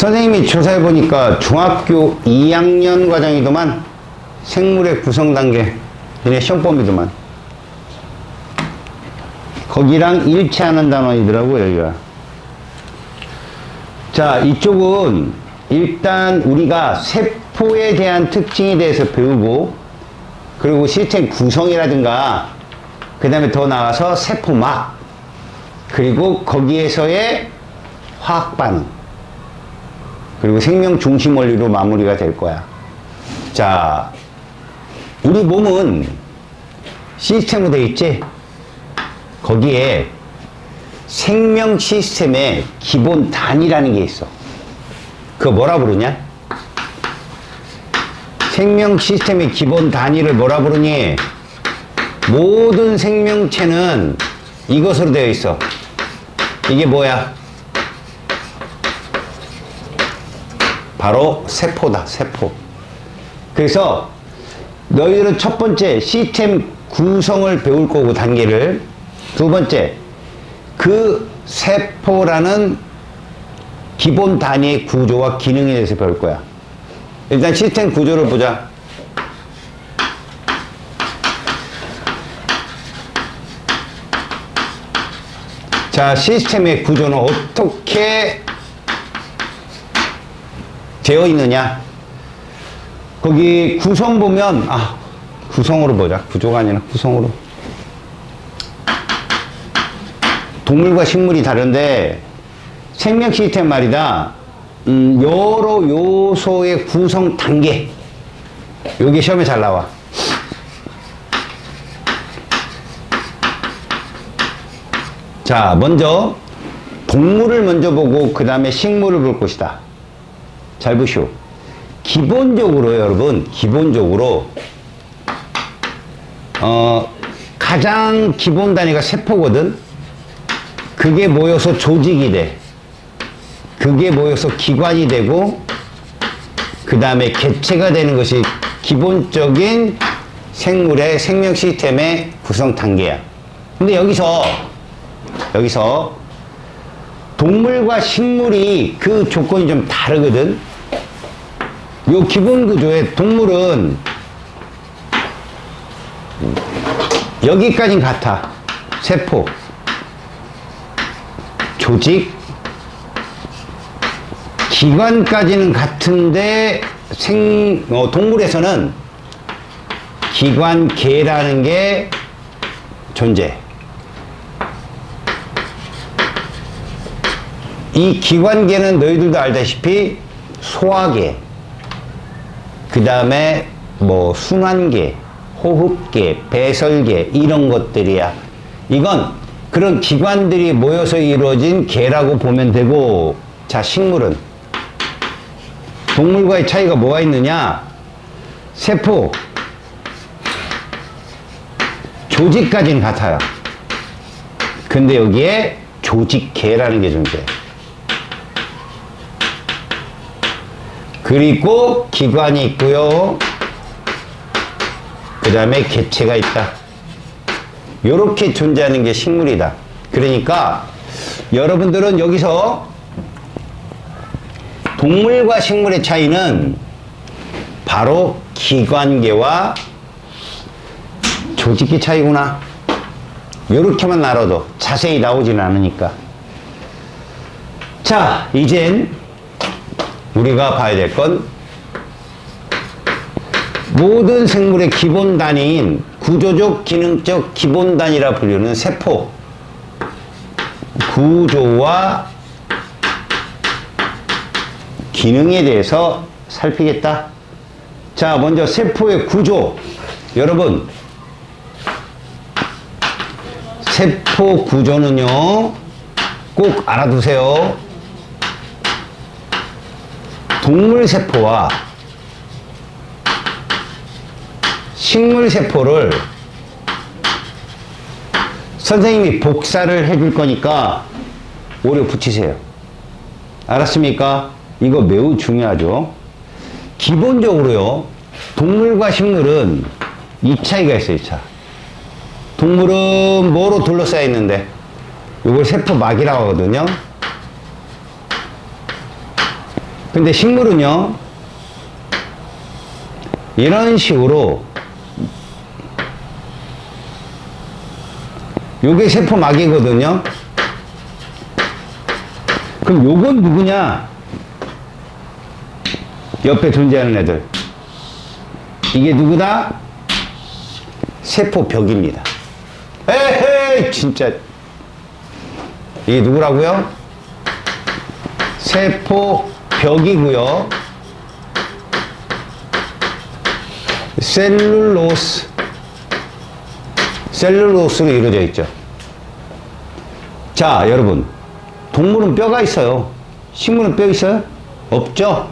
선생님이 조사해보니까 중학교 2학년 과정이더만 생물의 구성 단계, 얘네 시험범위더만. 거기랑 일치하는 단원이더라고요, 여기가. 자, 이쪽은 일단 우리가 세포에 대한 특징에 대해서 배우고, 그리고 시스템 구성이라든가, 그 다음에 더 나아가서 세포막, 그리고 거기에서의 화학 반응, 그리고 생명 중심 원리로 마무리가 될 거야. 자, 우리 몸은 시스템으로 되어 있지? 거기에 생명 시스템의 기본 단위라는 게 있어. 그거 뭐라 부르냐? 생명 시스템의 기본 단위를 뭐라 부르니? 모든 생명체는 이것으로 되어 있어. 이게 뭐야? 바로 세포다, 세포. 그래서 너희들은 첫 번째 시스템 구성을 배울 거고, 단계를. 두 번째, 그 세포라는 기본 단위의 구조와 기능에 대해서 배울 거야. 일단 시스템 구조를 보자. 자, 시스템의 구조는 어떻게 되어 있느냐? 거기 구성 보면, 구성으로 보자. 구조가 아니라 구성으로. 동물과 식물이 다른데, 생명 시스템 말이다. 여러 요소의 구성 단계. 요게 시험에 잘 나와. 자, 먼저 동물을 먼저 보고 그 다음에 식물을 볼 것이다. 잘 보시오. 기본적으로 여러분, 기본적으로 가장 기본 단위가 세포거든. 그게 모여서 조직이 돼. 그게 모여서 기관이 되고, 그 다음에 개체가 되는 것이 기본적인 생물의 생명 시스템의 구성 단계야. 근데 여기서 동물과 식물이 그 조건이 좀 다르거든. 요 기본 구조에 동물은 여기까지는 같아. 세포, 조직, 기관까지는 같은데 동물에서는 기관계라는 게 존재해. 이 기관계는 너희들도 알다시피 소화계, 그 다음에 뭐 순환계, 호흡계, 배설계, 이런 것들이야. 이건 그런 기관들이 모여서 이루어진 계라고 보면 되고, 자, 식물은 동물과의 차이가 뭐가 있느냐? 세포, 조직까지는 같아요. 근데 여기에 조직계라는 게 존재해. 그리고 기관이 있고요. 그 다음에 개체가 있다. 요렇게 존재하는 게 식물이다. 그러니까 여러분들은 여기서 동물과 식물의 차이는 바로 기관계와 조직계 차이구나. 요렇게만 알아도 자세히 나오진 않으니까. 자, 이젠 우리가 봐야 될 건 모든 생물의 기본 단위인 구조적, 기능적 기본 단위라 불리는 세포 구조와 기능에 대해서 살피겠다. 자, 먼저 세포의 구조. 여러분, 세포 구조는요, 꼭 알아두세요. 동물 세포와 식물 세포를 선생님이 복사를 해줄 거니까 오려 붙이세요. 알았습니까? 이거 매우 중요하죠. 기본적으로요, 동물과 식물은 이 차이가 있어요, 이 차. 동물은 뭐로 둘러싸여 있는데, 이걸 세포막이라고 하거든요. 근데 식물은요, 이런 식으로 요게 세포막이거든요. 그럼 요건 누구냐? 옆에 존재하는 애들. 이게 누구다? 세포벽입니다. 에헤이, 진짜. 이게 누구라고요? 세포벽이고요. 셀룰로스로 이루어져 있죠. 자, 여러분, 동물은 뼈가 있어요. 식물은 뼈 있어요? 없죠?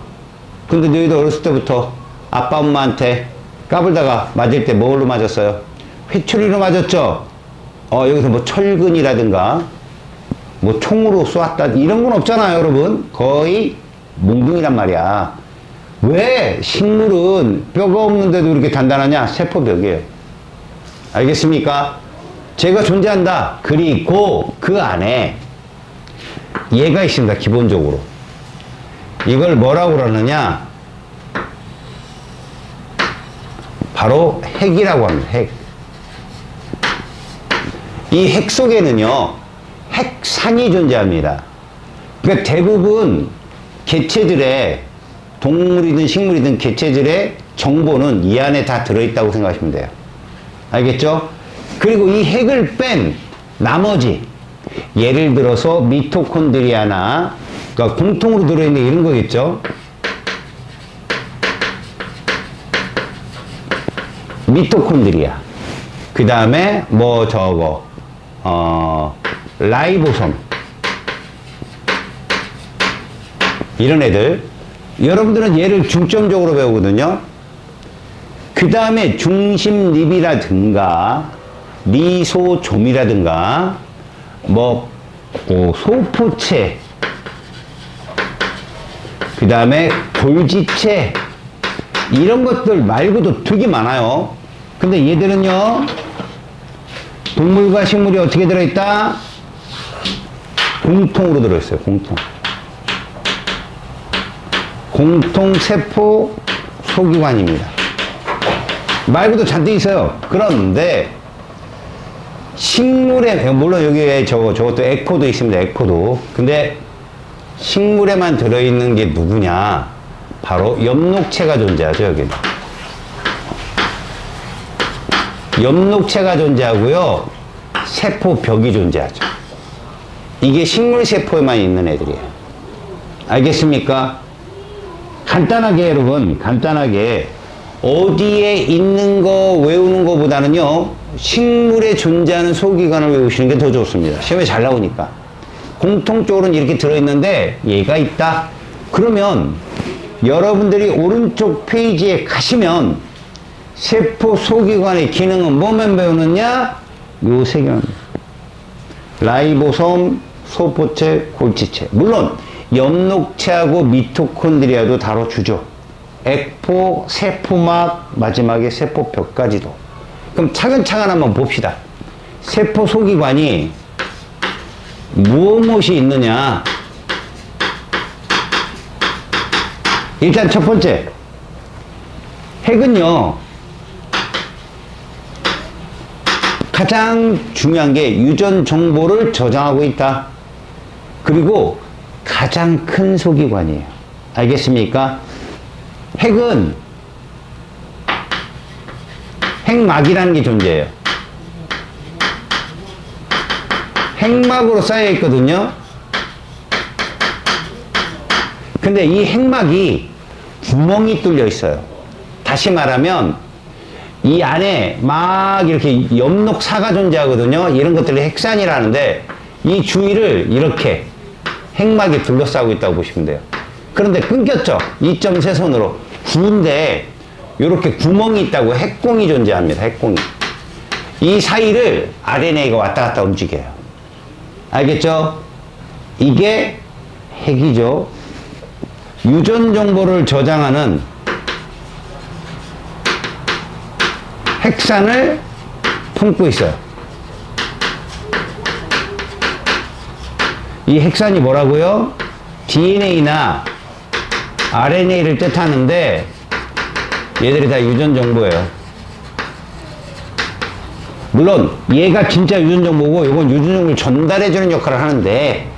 근데 너희도 어렸을 때부터 아빠 엄마한테 까불다가 맞을 때 뭘로 맞았어요? 회초리로 맞았죠? 여기서 뭐 철근이라든가 뭐 총으로 쏘았다 이런 건 없잖아요, 여러분. 거의 몽둥이란 말이야. 왜 식물은 뼈가 없는데도 이렇게 단단하냐? 세포벽이에요. 알겠습니까? 제가 존재한다. 그리고 그 안에 얘가 있습니다, 기본적으로. 이걸 뭐라고 그러느냐? 바로 핵이라고 합니다. 핵. 이 핵 속에는요, 핵산이 존재합니다. 그러니까 대부분 개체들의, 동물이든 식물이든 개체들의 정보는 이 안에 다 들어있다고 생각하시면 돼요. 알겠죠? 그리고 이 핵을 뺀 나머지, 예를 들어서 미토콘드리아나, 그러니까 공통으로 들어있는 이런 거겠죠? 미토콘드리아. 그 다음에 뭐 저거, 라이보솜. 이런 애들. 여러분들은 얘를 중점적으로 배우거든요. 그 다음에 중심립이라든가, 리소좀이라든가, 뭐, 소포체, 그 다음에 골지체, 이런 것들 말고도 되게 많아요. 근데 얘들은요, 동물과 식물이 어떻게 들어있다? 공통으로 들어있어요, 공통. 공통세포 소기관입니다. 말고도 잔뜩 있어요. 그런데, 식물에, 물론 여기에 저것도 에코도 있습니다, 에코도. 근데, 식물에만 들어있는 게 누구냐? 바로 엽록체가 존재하죠, 여기는. 엽록체가 존재하고요, 세포벽이 존재하죠. 이게 식물세포에만 있는 애들이에요. 알겠습니까? 간단하게, 여러분, 간단하게, 어디에 있는 거 외우는 거보다는요, 식물에 존재하는 소기관을 외우시는 게 더 좋습니다. 시험에 잘 나오니까. 공통적으로는 이렇게 들어있는데, 얘가 있다? 그러면, 여러분들이 오른쪽 페이지에 가시면, 세포 소기관의 기능은 뭐만 배우느냐? 요 세 개입니다. 라이보솜, 소포체, 골지체. 물론 엽록체하고 미토콘드리아도 다뤄주죠. 액포, 세포막, 마지막에 세포벽까지도. 그럼 차근차근 한번 봅시다. 세포 소기관이 무엇이 있느냐? 일단 첫 번째, 핵은요, 가장 중요한 게 유전 정보를 저장하고 있다. 그리고 가장 큰 소기관이에요. 알겠습니까? 핵은 핵막이라는 게 존재해요. 핵막으로 쌓여 있거든요. 근데 이 핵막이 구멍이 뚫려 있어요. 다시 말하면 이 안에 막 이렇게 엽록사가 존재하거든요. 이런 것들을 핵산이라는데 이 주위를 이렇게 핵막이 둘러싸고 있다고 보시면 돼요. 그런데 끊겼죠. 2.3선으로. 구운데 이렇게 구멍이 있다고, 핵공이 존재합니다. 핵공이. 이 사이를 RNA가 왔다 갔다 움직여요. 알겠죠? 이게 핵이죠. 유전 정보를 저장하는 핵산을 품고 있어요. 이 핵산이 뭐라고요? DNA나 RNA를 뜻하는데 얘들이 다 유전 정보예요. 물론 얘가 진짜 유전 정보고 이건 유전 정보를 전달해주는 역할을 하는데,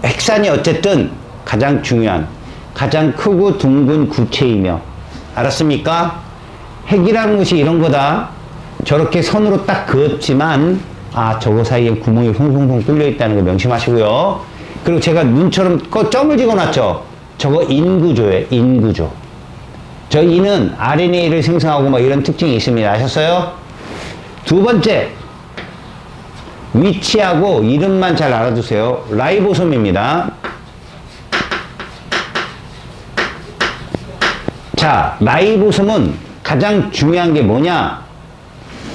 핵산이 어쨌든 가장 중요한, 가장 크고 둥근 구체이며, 알았습니까? 핵이라는 것이 이런 거다. 저렇게 선으로 딱 그었지만 저거 사이에 구멍이 퐁퐁퐁 뚫려 있다는 거 명심하시고요. 그리고 제가 눈처럼 점을 찍어놨죠. 저거 인구조예요. 인구조. 저 인은 RNA를 생성하고 뭐 이런 특징이 있습니다. 아셨어요? 두 번째, 위치하고 이름만 잘 알아두세요. 라이보솜입니다. 자, 라이보솜은 가장 중요한 게 뭐냐?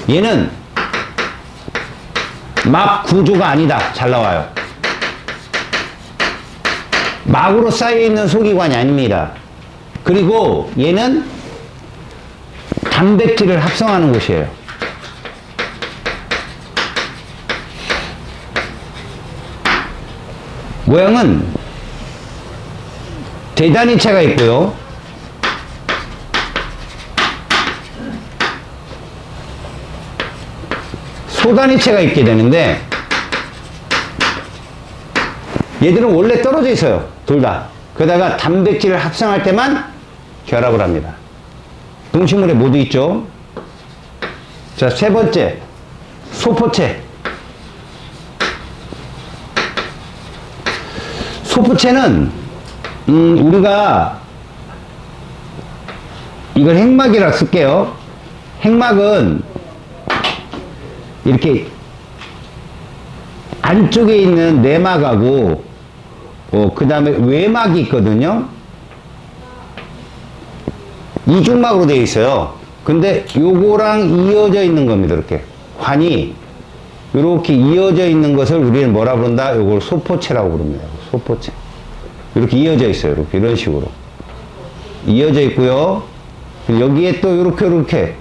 얘는 막 구조가 아니다. 잘 나와요. 막으로 쌓여있는 소기관이 아닙니다. 그리고 얘는 단백질을 합성하는 곳이에요. 모양은 대단위체가 있고요. 소단위체가 있게 되는데, 얘들은 원래 떨어져 있어요. 둘 다. 그러다가 단백질을 합성할 때만 결합을 합니다. 동식물에 모두 있죠. 자, 세 번째, 소포체. 소포체는 우리가 이걸 핵막이라 쓸게요. 핵막은 이렇게 안쪽에 있는 내막하고 그 다음에 외막이 있거든요. 이중막으로 되어 있어요. 근데 요거랑 이어져 있는 겁니다. 이렇게 관이 이렇게 이어져 있는 것을 우리는 뭐라 부른다? 요걸 소포체라고 부릅니다. 소포체. 이렇게 이어져 있어요. 이렇게 이런 식으로 이어져 있고요. 여기에 또 이렇게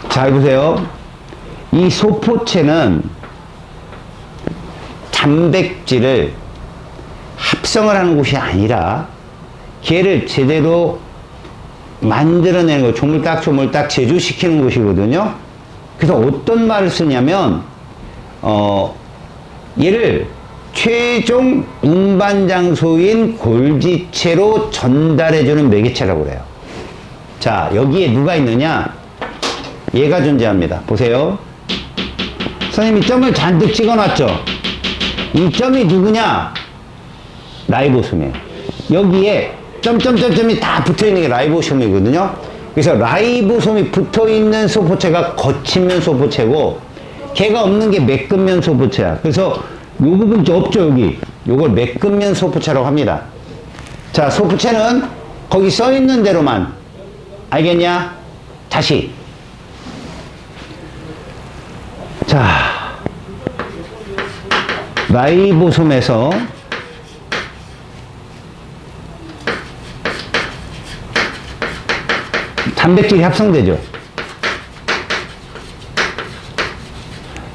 잘 보세요. 이 소포체는 단백질을 합성을 하는 곳이 아니라 걔를 제대로 만들어내는 거, 조물딱 제조시키는 곳이거든요. 그래서 어떤 말을 쓰냐면 얘를 최종 운반 장소인 골지체로 전달해주는 매개체라고 그래요. 자, 여기에 누가 있느냐? 얘가 존재합니다. 보세요. 선생님이 점을 잔뜩 찍어놨죠? 이 점이 누구냐? 라이보솜이에요. 여기에 점점점점이 다 붙어있는 게 라이보솜이거든요. 그래서 라이보솜이 붙어있는 소포체가 거친면 소포체고, 걔가 없는 게 매끈면 소포체야. 그래서 요 부분 없죠, 여기. 요걸 매끈면 소포체라고 합니다. 자, 소포체는 거기 써있는 대로만. 알겠냐? 다시. 자, 라이보솜에서 단백질이 합성되죠.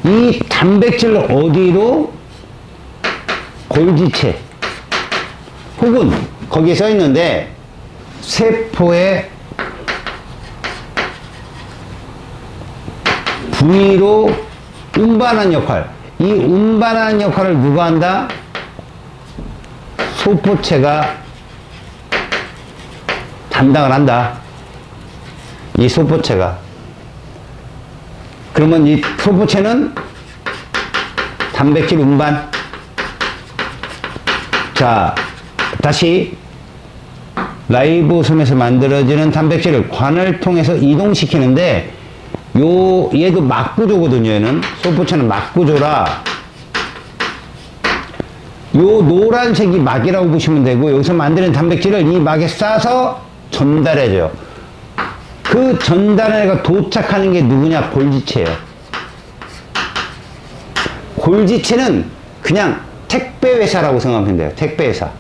이 단백질을 어디로? 골지체 혹은 거기에 써 있는데 세포의 부위로 운반하는 역할, 이 운반하는 역할을 누가 한다? 소포체가 담당을 한다. 이 소포체가. 그러면 이 소포체는 단백질 운반. 자, 다시 라이보솜에서 만들어지는 단백질을 관을 통해서 이동시키는데, 얘도 막구조거든요. 얘는 소포체는 막구조라 요 노란색이 막이라고 보시면 되고, 여기서 만드는 단백질을 이 막에 싸서 전달해줘요. 그 전달해가 도착하는 게 누구냐? 골지체예요. 골지체는 그냥 택배회사라고 생각하면 돼요. 택배회사.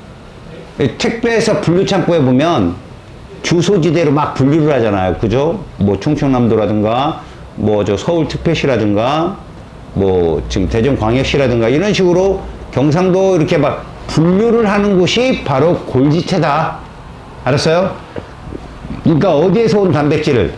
택배회사 분류창고에 보면 주소지대로 막 분류를 하잖아요. 그죠? 뭐 충청남도라든가 뭐 저 서울특별시라든가 뭐 지금 대전광역시라든가 이런 식으로 경상도 이렇게 막 분류를 하는 곳이 바로 골지체다. 알았어요? 그러니까 어디에서 온 단백질을?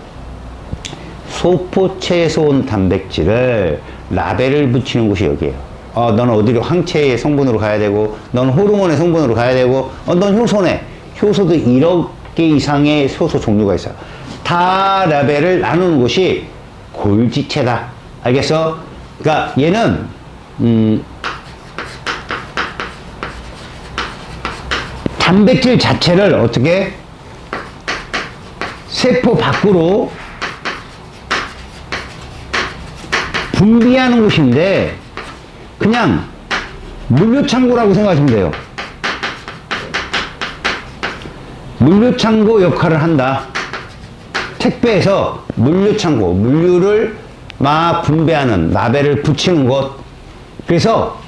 소포체에서 온 단백질을 라벨을 붙이는 곳이 여기에요. 너는 어디로 항체의 성분으로 가야 되고, 넌 호르몬의 성분으로 가야 되고, 넌 효소네. 효소도 1억 개 이상의 효소 종류가 있어요. 다 라벨을 나누는 곳이 골지체다. 알겠어? 그러니까 얘는 단백질 자체를 어떻게 세포 밖으로 분비하는 곳인데 그냥 물류창고라고 생각하시면 돼요. 물류창고 역할을 한다. 택배에서 물류창고, 물류를 막 분배하는, 라벨을 붙이는 곳. 그래서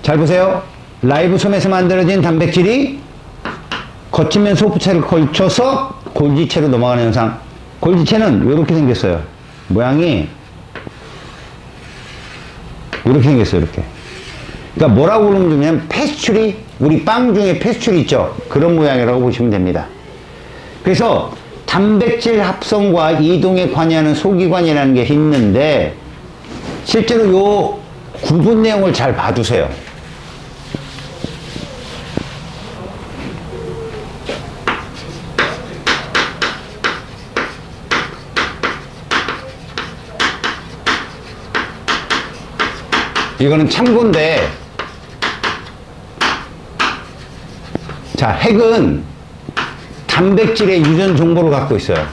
잘 보세요. 라이보솜에서 만들어진 단백질이 거치면 소포체를 걸쳐서 골지체로 넘어가는 현상. 골지체는 이렇게 생겼어요. 모양이 이렇게 생겼어요. 이렇게. 그러니까 뭐라고 그러면 되냐면 페스츄리, 우리 빵 중에 페스츄리 있죠. 그런 모양이라고 보시면 됩니다. 그래서 단백질 합성과 이동에 관여하는 소기관이라는 게 있는데 실제로 요 구분 내용을 잘 봐두세요. 이거는 참고인데, 자, 핵은 단백질의 유전 정보를 갖고 있어요.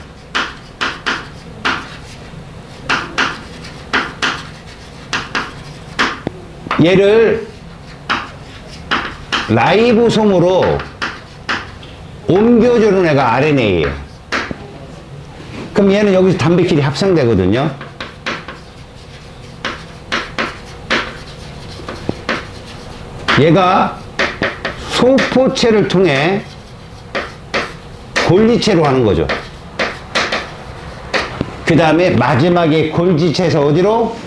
얘를 라이보솜으로 옮겨주는 애가 RNA예요. 그럼 얘는 여기서 단백질이 합성되거든요. 얘가 소포체를 통해 골지체로 하는 거죠. 그 다음에 마지막에 골지체에서 어디로?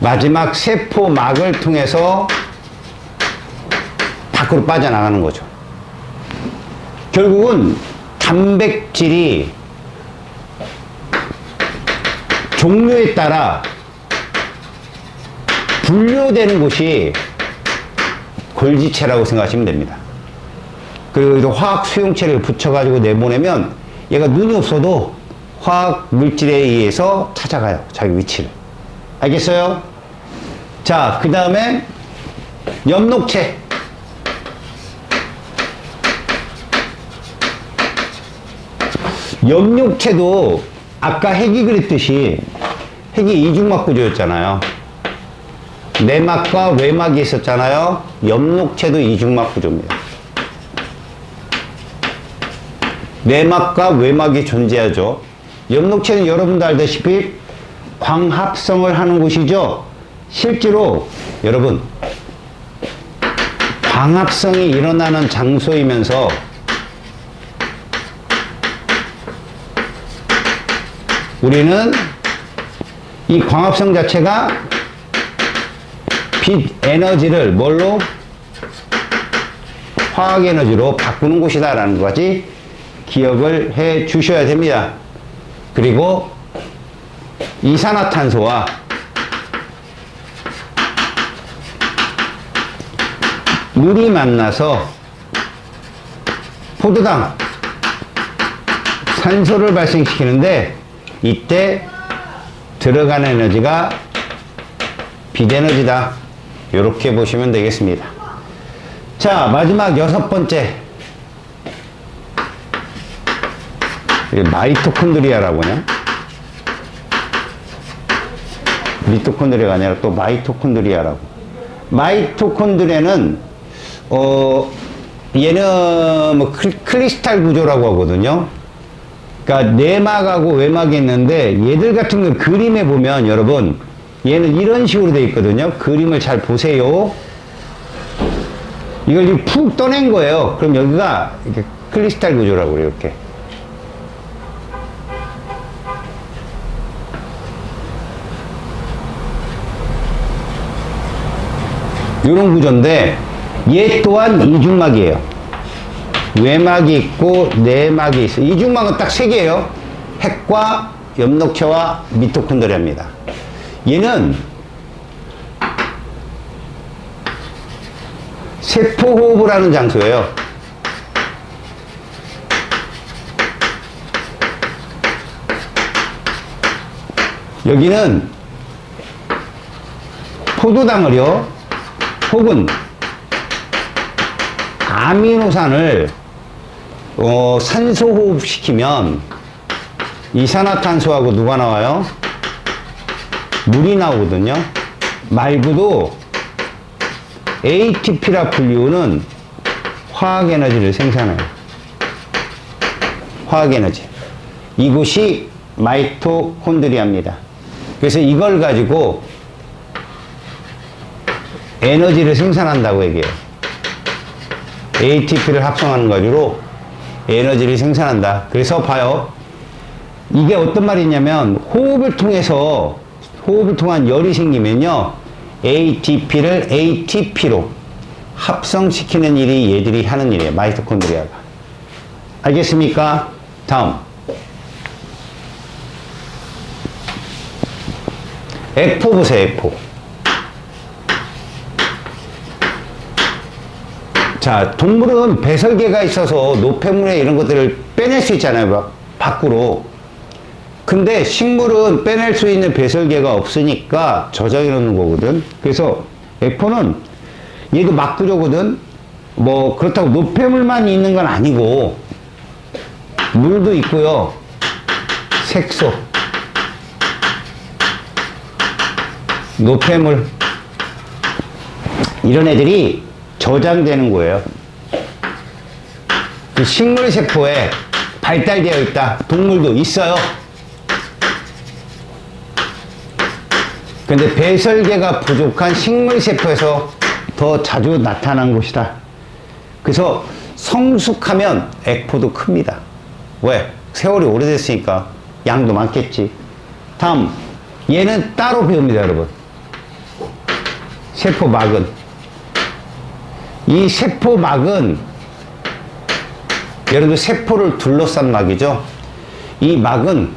마지막 세포막을 통해서 밖으로 빠져나가는 거죠. 결국은 단백질이 종류에 따라 분류되는 곳이 골지체라고 생각하시면 됩니다. 그리고 화학 수용체를 붙여가지고 내보내면 얘가 눈이 없어도 화학 물질에 의해서 찾아가요. 자기 위치를. 알겠어요? 자, 그 다음에 엽록체. 엽록체도 아까 핵이 그랬듯이 핵이 이중막 구조였잖아요. 내막과 외막이 있었잖아요. 엽록체도 이중막 구조입니다. 내막과 외막이 존재하죠. 엽록체는 여러분도 알다시피 광합성을 하는 곳이죠. 실제로 여러분 광합성이 일어나는 장소이면서 우리는 이 광합성 자체가 빛 에너지를 뭘로? 화학 에너지로 바꾸는 곳이다 라는 것까지 기억을 해 주셔야 됩니다. 그리고 이산화탄소와 물이 만나서 포도당 산소를 발생시키는데 이때 들어가는 에너지가 빛에너지다. 이렇게 보시면 되겠습니다. 자, 마지막 6번째. 마이토콘드리아라고 하냐? 미토콘드리아가 아니라 또 마이토콘드리아라고. 마이토콘드리아는 얘는 뭐 크리스탈 구조라고 하거든요. 그러니까 내막하고 외막이 있는데 얘들 같은 거 그림에 보면 여러분 얘는 이런 식으로 되어 있거든요. 그림을 잘 보세요. 이걸 지금 푹 떠낸 거예요. 그럼 여기가 이렇게 크리스탈 구조라고 그래요. 이렇게. 이런 구조인데 얘 또한 이중막이에요. 외막이 있고 내막이 있어요. 이중막은 딱 세 개예요. 핵과 엽록체와 미토콘드리아입니다. 얘는 세포호흡을 하는 장소예요. 여기는 포도당을요, 혹은 아미노산을 산소호흡시키면 이산화탄소하고 누가 나와요? 물이 나오거든요. 말고도 ATP라 불리우는 화학에너지를 생산해요. 화학에너지. 이곳이 마이토콘드리아입니다. 그래서 이걸 가지고 에너지를 생산한다고 얘기해요. ATP를 합성하는 가지고 에너지를 생산한다. 그래서 봐요. 이게 어떤 말이냐면 호흡을 통한 열이 생기면요, ATP를 ATP로 합성시키는 일이 얘들이 하는 일이에요. 마이토콘드리아가. 알겠습니까? 다음. 에포 보세요. 에포. 자, 동물은 배설계가 있어서 노폐물에 이런 것들을 빼낼 수 있잖아요. 밖으로. 근데 식물은 빼낼 수 있는 배설계가 없으니까 저장해 놓는 거거든. 그래서 에포는 얘도 막구조거든. 뭐 그렇다고 노폐물만 있는 건 아니고 물도 있고요. 색소, 노폐물, 이런 애들이 저장되는 거예요. 그 식물 세포에 발달되어 있다. 동물도 있어요. 근데 배설계가 부족한 식물 세포에서 더 자주 나타난 곳이다. 그래서 성숙하면 에포도 큽니다. 왜? 세월이 오래됐으니까 양도 많겠지. 다음, 얘는 따로 배웁니다, 여러분. 세포막은. 이 세포막은 여러분 세포를 둘러싼 막이죠. 이 막은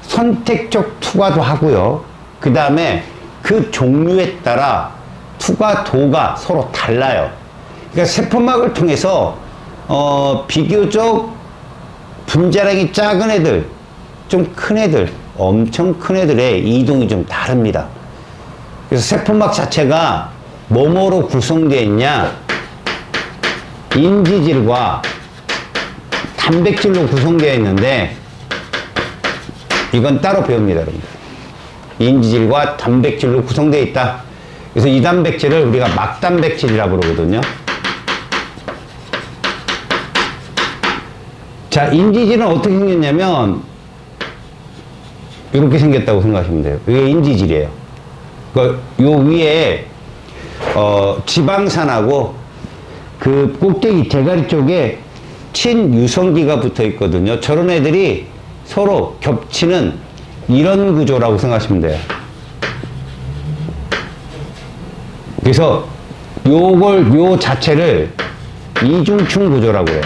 선택적 투과도 하고요. 그 다음에 그 종류에 따라 투과도가 서로 달라요. 그러니까 세포막을 통해서 비교적 분자량이 작은 애들, 좀 큰 애들, 엄청 큰 애들의 이동이 좀 다릅니다. 그래서 세포막 자체가 뭐뭐로 구성되어 있냐? 인지질과 단백질로 구성되어 있는데 이건 따로 배웁니다, 여러분. 인지질과 단백질로 구성되어 있다. 그래서 이 단백질을 우리가 막단백질이라고 그러거든요. 자, 인지질은 어떻게 생겼냐면 이렇게 생겼다고 생각하시면 돼요. 이게 인지질이에요. 요 위에 지방산하고 그 꼭대기 대가리 쪽에 친유성기가 붙어 있거든요. 저런 애들이 서로 겹치는 이런 구조라고 생각하시면 돼요. 그래서 요 자체를 이중충 구조라고 해요.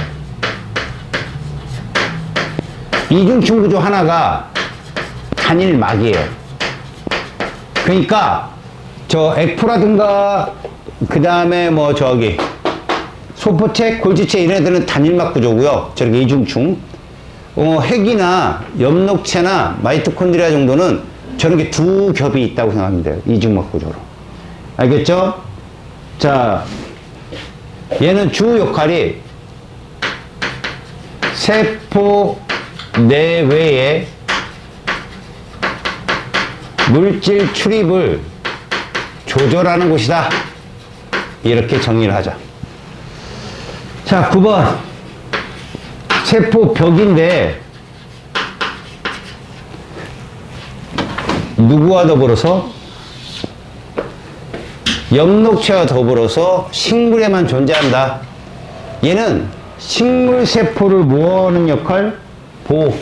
이중충 구조 하나가 단일막이에요. 그러니까 저 에포라든가 그 다음에 뭐 저기 소포체, 골지체 이런 애들은 단일막 구조고요. 저렇게 이중충. 핵이나 엽록체나 마이토콘드리아 정도는 저런 게 두 겹이 있다고 생각하면 돼요. 이중막 구조로. 알겠죠? 자, 얘는 주 역할이 세포 내외에 물질 출입을 조절하는 곳이다. 이렇게 정의를 하자. 자, 9번. 세포벽인데 누구와 더불어서? 엽록체와 더불어서 식물에만 존재한다. 얘는 식물 세포를 뭐하는 역할? 보호.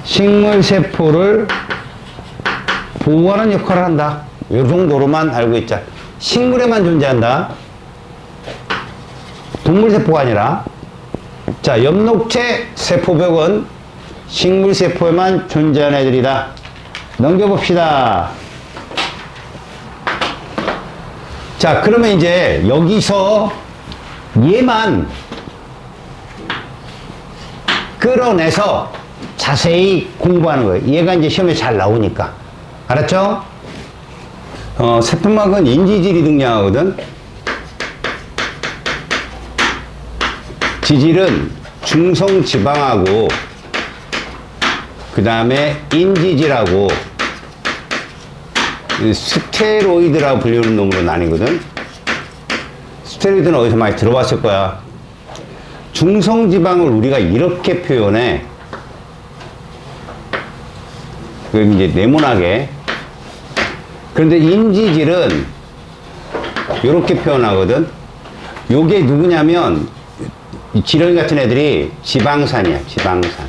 식물 세포를 보호하는 역할을 한다. 요 정도로만 알고 있자. 식물에만 존재한다. 동물세포가 아니라. 자, 엽록체 세포벽은 식물세포에만 존재하는 애들이다. 넘겨봅시다. 자, 그러면 이제 여기서 얘만 끌어내서 자세히 공부하는 거예요. 얘가 이제 시험에 잘 나오니까. 알았죠? 세포막은 인지질이 등장하거든. 지질은 중성지방하고 그 다음에 인지질하고 스테로이드라고 불리는 놈으로 나뉘거든. 스테로이드는 어디서 많이 들어봤을 거야. 중성지방을 우리가 이렇게 표현해. 그 이제 네모나게. 그런데 인지질은 이렇게 표현하거든. 요게 누구냐면 이 지렁이 같은 애들이 지방산이야. 지방산.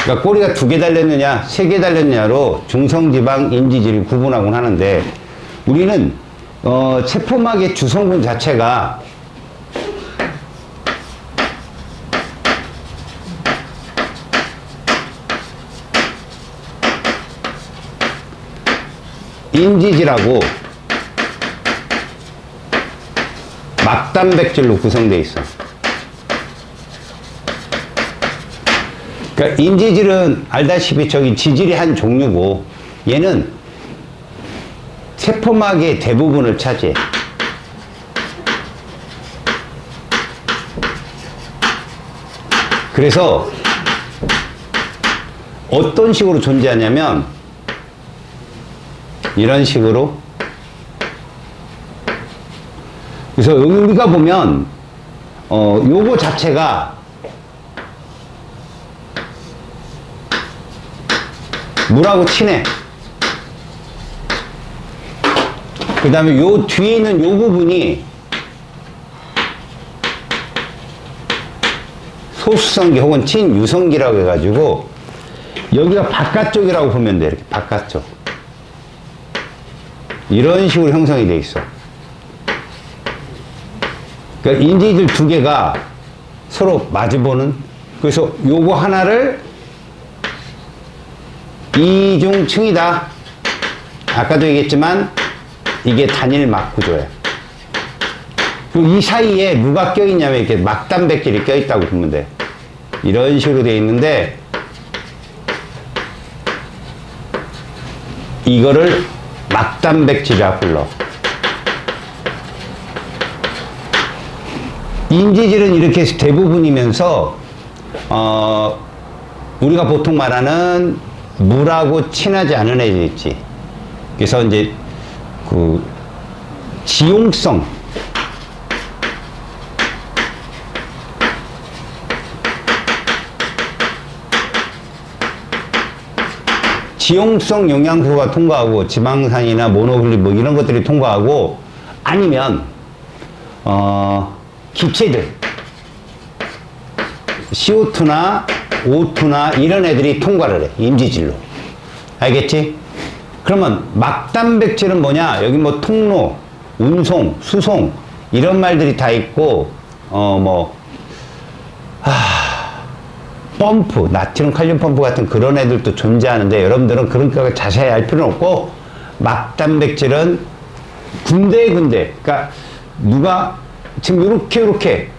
그러니까 꼬리가 2개 달렸느냐 3개 달렸느냐로 중성지방 인지질을 구분하곤 하는데, 우리는 세포막의 주성분 자체가 인지질하고 막단백질로 구성되어 있어. 그러니까 인지질은 알다시피 저기 지질이 한 종류고, 얘는 세포막의 대부분을 차지해. 그래서 어떤 식으로 존재하냐면 이런 식으로. 그래서 여기 우리가 보면 요거 자체가 물하고 친해. 그 다음에 요 뒤에 있는 요 부분이 소수성기 혹은 친유성기라고 해가지고 여기가 바깥쪽이라고 보면 돼. 이렇게 바깥쪽. 이런 식으로 형성이 돼 있어. 그러니까 인지질 2개가 서로 마주보는. 그래서 요거 하나를 이중층이다. 아까도 얘기했지만 이게 단일막 구조예요. 그리고 이 사이에 누가 껴있냐면 이렇게 막단백질이 껴있다고 보면 돼. 이런 식으로 돼 있는데, 이거를 막단백질이라 불러. 인지질은 이렇게 대부분이면서 우리가 보통 말하는 물하고 친하지 않은 애들 있지. 그래서 이제 그 지용성, 지용성 영양소가 통과하고 지방산이나 모노글리 뭐 이런 것들이 통과하고, 아니면 기체들 CO2나 O2나 이런 애들이 통과를 해. 인지질로. 알겠지? 그러면 막단백질은 뭐냐? 여기 뭐 통로, 운송, 수송 이런 말들이 다 있고, 펌프, 나트륨 칼륨 펌프 같은 그런 애들도 존재하는데, 여러분들은 그런 거 자세히 알 필요는 없고, 막단백질은 군데군데, 그러니까 누가 지금 이렇게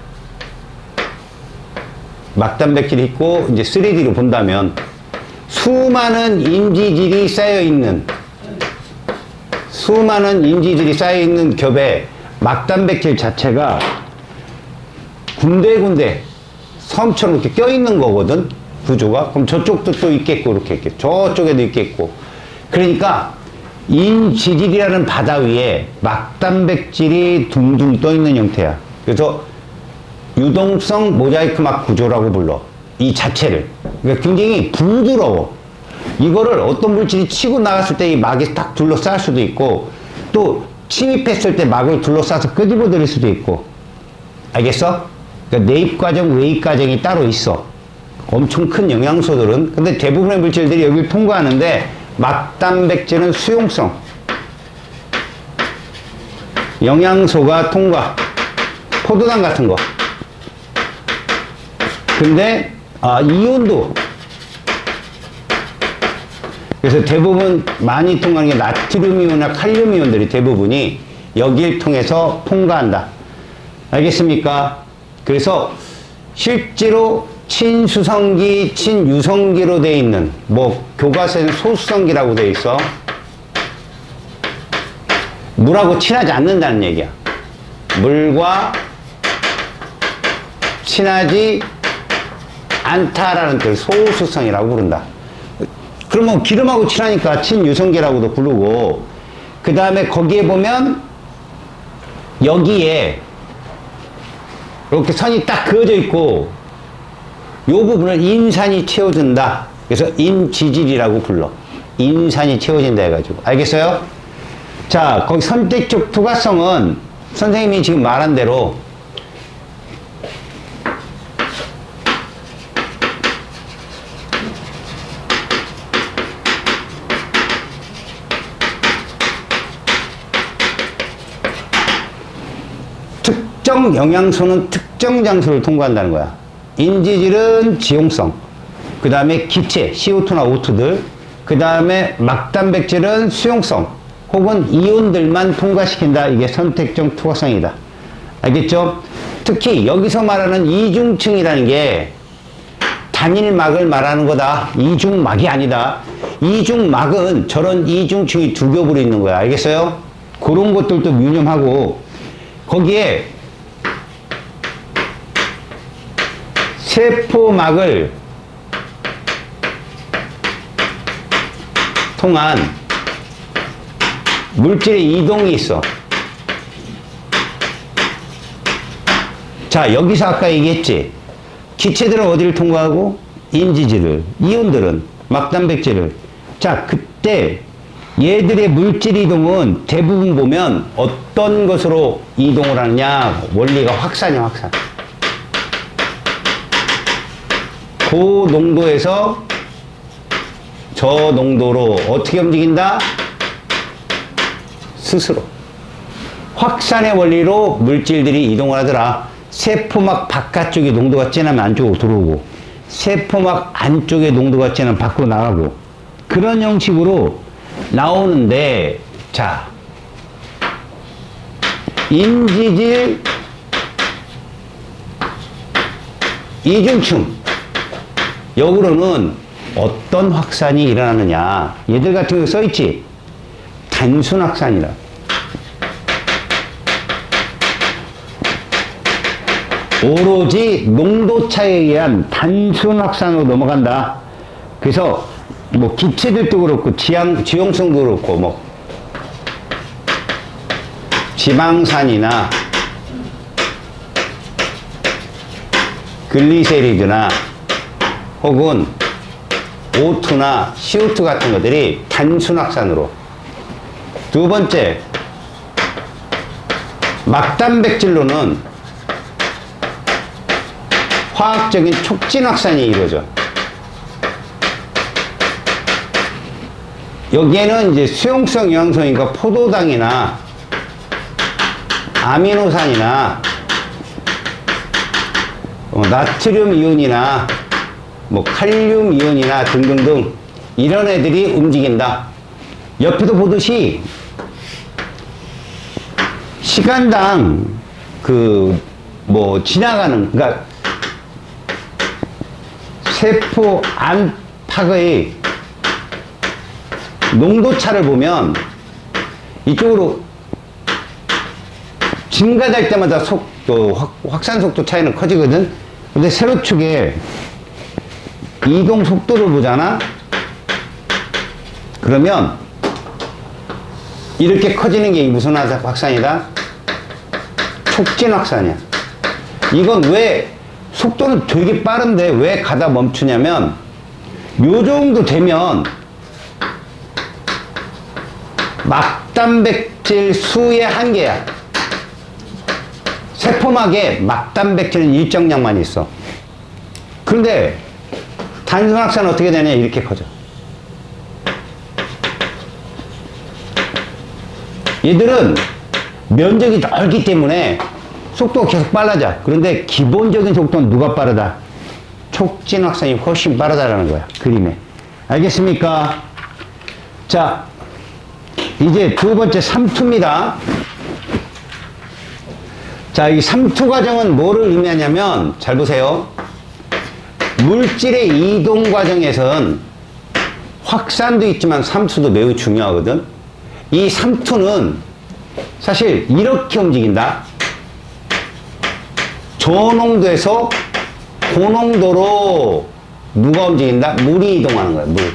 막단백질이 있고, 이제 3D로 본다면 수많은 인지질이 쌓여있는 겹에 막단백질 자체가 군데군데 섬처럼 이렇게 껴있는 거거든, 구조가. 그럼 저쪽도 또 있겠고, 이렇게 저쪽에도 있겠고. 그러니까 인지질이라는 바다 위에 막단백질이 둥둥 떠있는 형태야. 그래서 유동성 모자이크 막 구조라고 불러, 이 자체를. 그러니까 굉장히 부드러워. 이거를 어떤 물질이 치고 나갔을 때 이 막이 딱 둘러쌀 수도 있고, 또 침입했을 때 막을 둘러싸서 끄집어들일 수도 있고. 알겠어? 그러니까 내입 과정, 외입 과정이 따로 있어. 엄청 큰 영양소들은. 근데 대부분의 물질들이 여기를 통과하는데 막단백질은 수용성. 영양소가 통과. 포도당 같은 거. 근데, 이온도. 그래서 대부분 많이 통과하는 게 나트륨 이온이나 칼륨 이온들이 대부분이 여기를 통해서 통과한다. 알겠습니까? 그래서 실제로 친수성기, 친유성기로 되어 있는, 뭐, 교과서에는 소수성기라고 되어 있어. 물하고 친하지 않는다는 얘기야. 물과 친하지 않다라는 뜻, 소수성이라고 부른다. 그러면 기름하고 친하니까 친유성기라고도 부르고, 그 다음에 거기에 보면 여기에 이렇게 선이 딱 그어져 있고 요 부분을 인산이 채워준다. 그래서 인지질이라고 불러. 인산이 채워진다 해가지고. 알겠어요? 자, 거기 선택적 투과성은 선생님이 지금 말한 대로 특정 영양소는 특정 장소를 통과한다는 거야. 인지질은 지용성, 그 다음에 기체, CO2나 O2들, 그 다음에 막단백질은 수용성, 혹은 이온들만 통과시킨다. 이게 선택적 투과성이다. 알겠죠? 특히 여기서 말하는 이중층이라는 게 단일막을 말하는 거다. 이중막이 아니다. 이중막은 저런 이중층이 두 겹으로 있는 거야. 알겠어요? 그런 것들도 유념하고, 거기에 세포막을 통한 물질의 이동이 있어. 자, 여기서 아까 얘기했지. 기체들은 어디를 통과하고? 인지질을. 이온들은 막단백질을. 자, 그때 얘들의 물질 이동은 대부분 보면 어떤 것으로 이동을 하느냐? 원리가 확산이야, 확산. 고농도에서 저농도로 어떻게 움직인다? 스스로. 확산의 원리로 물질들이 이동을 하더라. 세포막 바깥쪽에 농도가 진하면 안쪽으로 들어오고, 세포막 안쪽에 농도가 진하면 밖으로 나가고, 그런 형식으로 나오는데, 자, 인지질 이중층 역으로는 어떤 확산이 일어나느냐. 얘들 같은 거 써있지? 단순 확산이라. 오로지 농도차에 의한 단순 확산으로 넘어간다. 그래서 뭐 기체들도 그렇고 지용성도 그렇고 뭐 지방산이나 글리세리드나 혹은 O2나 CO2 같은 것들이 단순 확산으로. 두 번째, 막단백질로는 화학적인 촉진 확산이 이루어져. 여기에는 이제 수용성 영양소니까 포도당이나 아미노산이나 나트륨 이온이나 뭐 칼륨 이온이나 등등등 이런 애들이 움직인다. 옆에도 보듯이 시간당 그 뭐 지나가는, 그러니까 세포 안팎의 농도차를 보면 이쪽으로 증가될 때마다 속도, 확산 속도 차이는 커지거든. 근데 세로축에 이동 속도를 보잖아. 그러면 이렇게 커지는 게 무슨 확산이다? 촉진 확산이야. 이건 왜 속도는 되게 빠른데 왜 가다 멈추냐면 요 정도 되면 막단백질 수의 한계야. 세포막에 막단백질은 일정량만 있어. 그런데 단순 확산은 어떻게 되냐? 이렇게 커져. 얘들은 면적이 넓기 때문에 속도가 계속 빨라져. 그런데 기본적인 속도는 누가 빠르다? 촉진 확산이 훨씬 빠르다라는 거야. 그림에. 알겠습니까? 자, 이제 두 번째 삼투입니다. 자, 이 삼투 과정은 뭐를 의미하냐면, 잘 보세요. 물질의 이동 과정에선 확산도 있지만 삼투도 매우 중요하거든. 이 삼투는 사실 이렇게 움직인다. 저농도에서 고농도로 누가 움직인다? 물이 이동하는 거야,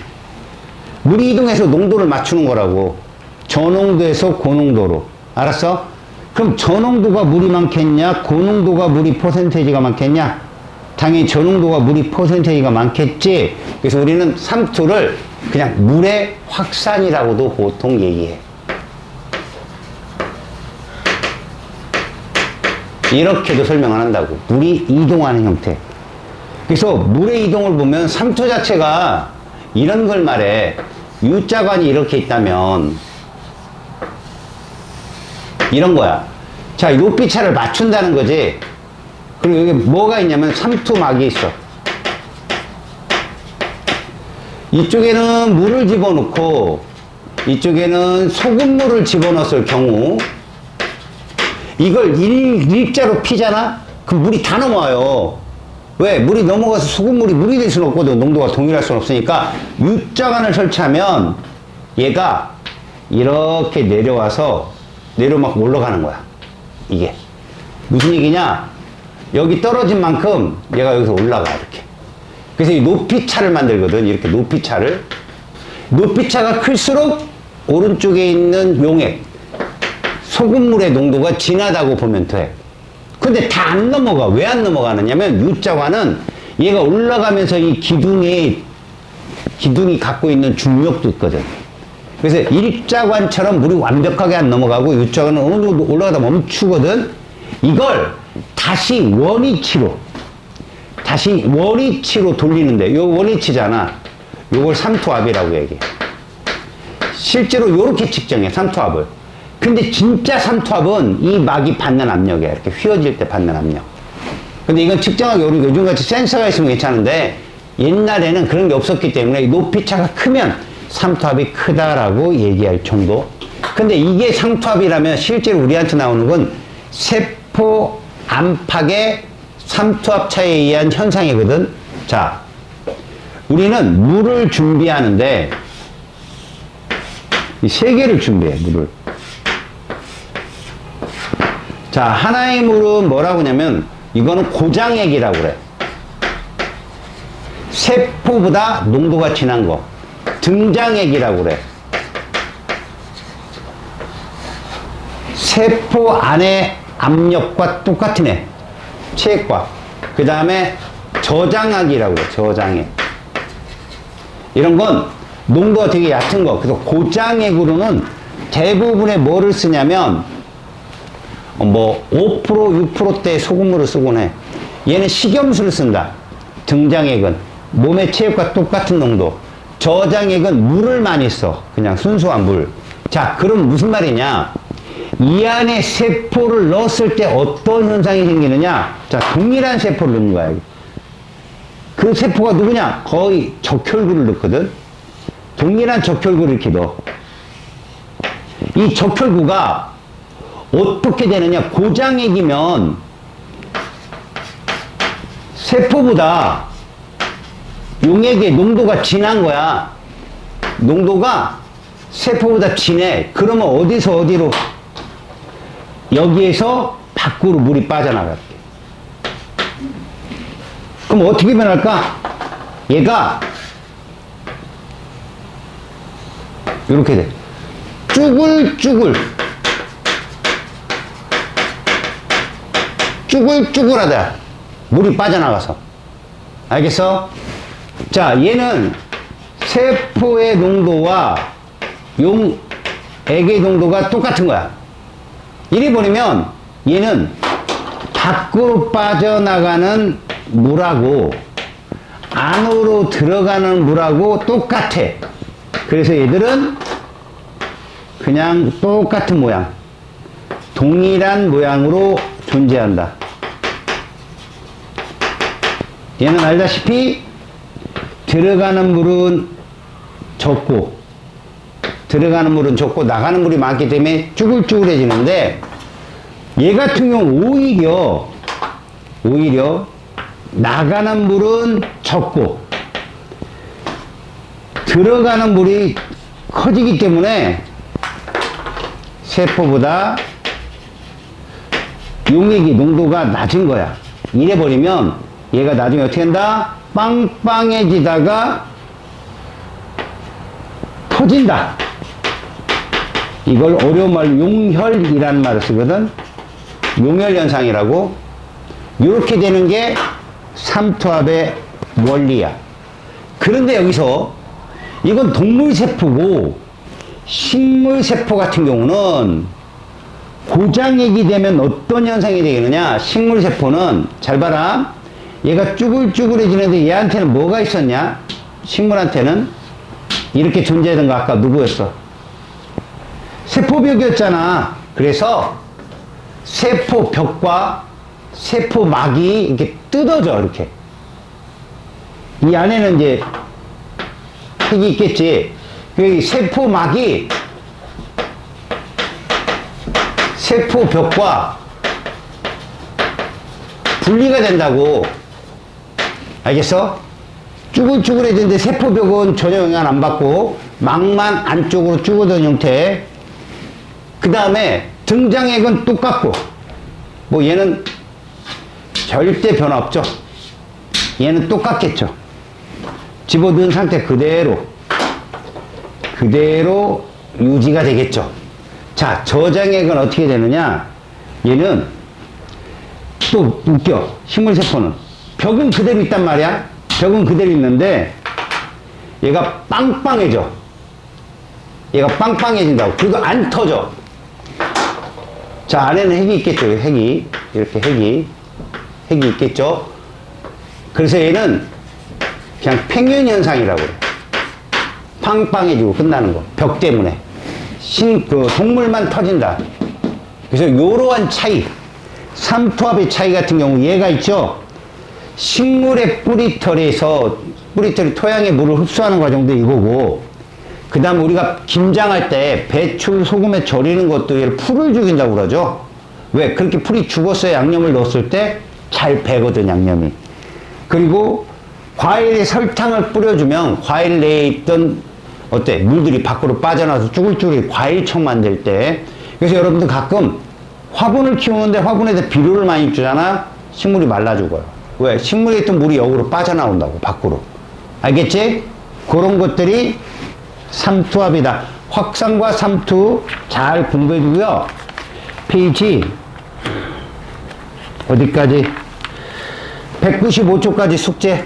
물이 이동해서 농도를 맞추는 거라고. 저농도에서 고농도로. 알았어? 그럼 저농도가 물이 많겠냐? 고농도가 물이 퍼센테이지가 많겠냐? 당연히 저농도가 물이 퍼센테이지가 많겠지. 그래서 우리는 삼투를 그냥 물의 확산이라고도 보통 얘기해. 이렇게도 설명을 한다고. 물이 이동하는 형태. 그래서 물의 이동을 보면 삼투 자체가 이런 걸 말해. U자관이 이렇게 있다면 이런 거야. 자, 높이차를 맞춘다는 거지. 그리고 여기 뭐가 있냐면 삼투막이 있어. 이쪽에는 물을 집어넣고 이쪽에는 소금물을 집어넣었을 경우 이걸 일자로 피잖아? 그럼 물이 다 넘어와요. 왜? 물이 넘어가서 소금물이 물이 될 수는 없거든. 농도가 동일할 수는 없으니까 U자관을 설치하면 얘가 이렇게 내려와서 막 올라가는 거야. 이게 무슨 얘기냐? 여기 떨어진 만큼 얘가 여기서 올라가 이렇게. 그래서 이 높이차를 만들거든. 이렇게 높이차를. 높이차가 클수록 오른쪽에 있는 용액 소금물의 농도가 진하다고 보면 돼. 근데 다 안 넘어가. 왜 안 넘어가느냐면 U자관은 얘가 올라가면서 이 기둥이 갖고 있는 중력도 있거든. 그래서 일자관처럼 물이 완벽하게 안 넘어가고 U자관은 어느 정도 올라가다 멈추거든. 이걸 다시 원위치로 돌리는데, 요 원위치잖아. 요걸 삼투압이라고 얘기해. 실제로 요렇게 측정해, 삼투압을. 근데 진짜 삼투압은 이 막이 받는 압력이야. 이렇게 휘어질 때 받는 압력. 근데 이건 측정하기 어려우니까 요즘같이 센서가 있으면 괜찮은데, 옛날에는 그런 게 없었기 때문에 높이차가 크면 삼투압이 크다라고 얘기할 정도. 근데 이게 삼투압이라면 실제로 우리한테 나오는 건 세포 안팎의 삼투압차에 의한 현상이거든. 자, 우리는 물을 준비하는데 이 세 개를 준비해, 물을. 자, 하나의 물은 뭐라고 하냐면 이거는 고장액이라고 그래. 세포보다 농도가 진한 거. 등장액이라고 그래. 세포 안의 압력과 똑같은 애. 체액과. 그 다음에 저장액이라고 그래. 저장액. 이런 건 농도가 되게 얕은 거. 그래서 고장액으로는 대부분의 뭐를 쓰냐면 5%, 6%대 소금물을 쓰곤 해. 얘는 식염수를 쓴다. 등장액은 몸의 체액과 똑같은 농도. 저장액은 물을 많이 써. 그냥 순수한 물. 자, 그럼 무슨 말이냐? 이 안에 세포를 넣었을 때 어떤 현상이 생기느냐? 자, 동일한 세포를 넣는 거야. 그 세포가 누구냐? 거의 적혈구를 넣거든. 동일한 적혈구를 이렇게 넣어. 이 적혈구가 어떻게 되느냐? 고장액이면 세포보다 용액의 농도가 진한 거야. 농도가 세포보다 진해. 그러면 어디서 어디로? 여기에서 밖으로 물이 빠져나갈게. 그럼 어떻게 변할까? 얘가 이렇게 돼. 쭈글쭈글하다. 물이 빠져나가서. 알겠어? 자, 얘는 세포의 농도와 용액의 농도가 똑같은 거야. 이리 보면 얘는 밖으로 빠져나가는 물하고 안으로 들어가는 물하고 똑같아. 그래서 얘들은 그냥 똑같은 모양, 동일한 모양으로 존재한다. 얘는 알다시피 들어가는 물은 적고 나가는 물이 많기 때문에 쭈글쭈글해지는데, 얘 같은 경우 오히려 나가는 물은 적고 들어가는 물이 커지기 때문에 세포보다 용액이 농도가 낮은 거야. 이래버리면 얘가 나중에 어떻게 한다? 빵빵해지다가 터진다. 이걸 어려운 말로 용혈이라는 말을 쓰거든. 용혈현상이라고. 이렇게 되는 게 삼투압의 원리야. 그런데 여기서 이건 동물세포고, 식물세포 같은 경우는 고장액이 되면 어떤 현상이 되겠느냐. 식물세포는 잘 봐라. 얘가 쭈글쭈글해지는데 얘한테는 뭐가 있었냐? 식물한테는 이렇게 존재하던 거 아까 누구였어? 세포벽이었잖아. 그래서 세포벽과 세포막이 이렇게 뜯어져. 이렇게 이 안에는 이제 핵이 있겠지. 그 세포막이 세포벽과 분리가 된다고. 알겠어? 쭈글쭈글해지는데 세포벽은 전혀 영향 안 받고 막만 안쪽으로 쭈그든 형태. 그 다음에 등장액은 똑같고, 뭐 얘는 절대 변화 없죠. 얘는 똑같겠죠. 집어넣은 상태 그대로 유지가 되겠죠. 자, 저장액은 어떻게 되느냐. 얘는 또 웃겨. 식물세포는 벽은 그대로 있단 말이야. 벽은 그대로 있는데 얘가 빵빵해져. 얘가 빵빵해진다고. 그리고 안 터져. 자, 안에는 핵이 있겠죠. 핵이 이렇게 핵이 있겠죠. 그래서 얘는 그냥 팽윤현상이라고 그래. 빵빵해지고 끝나는 거. 벽 때문에. 동물만 터진다. 그래서 이러한 차이, 삼투압의 차이 같은 경우 얘가 있죠. 식물의 뿌리털이 토양의 물을 흡수하는 과정도 이거고, 그 다음 우리가 김장할 때 배추 소금에 절이는 것도 얘를 풀을 죽인다고 그러죠. 왜? 그렇게 풀이 죽었어야 양념을 넣었을 때 잘 배거든, 양념이. 그리고 과일에 설탕을 뿌려주면 과일 내에 있던 물들이 밖으로 빠져나와서 쭈글쭈글 과일청 만들 때. 그래서 여러분들 가끔 화분을 키우는데 화분에다 비료를 많이 주잖아. 식물이 말라 죽어요. 왜? 식물에 있던 물이 여기로 빠져나온다고, 밖으로. 알겠지? 그런 것들이 삼투압이다. 확산과 삼투 잘 공부해주고요. 페이지 어디까지? 195초까지 숙제.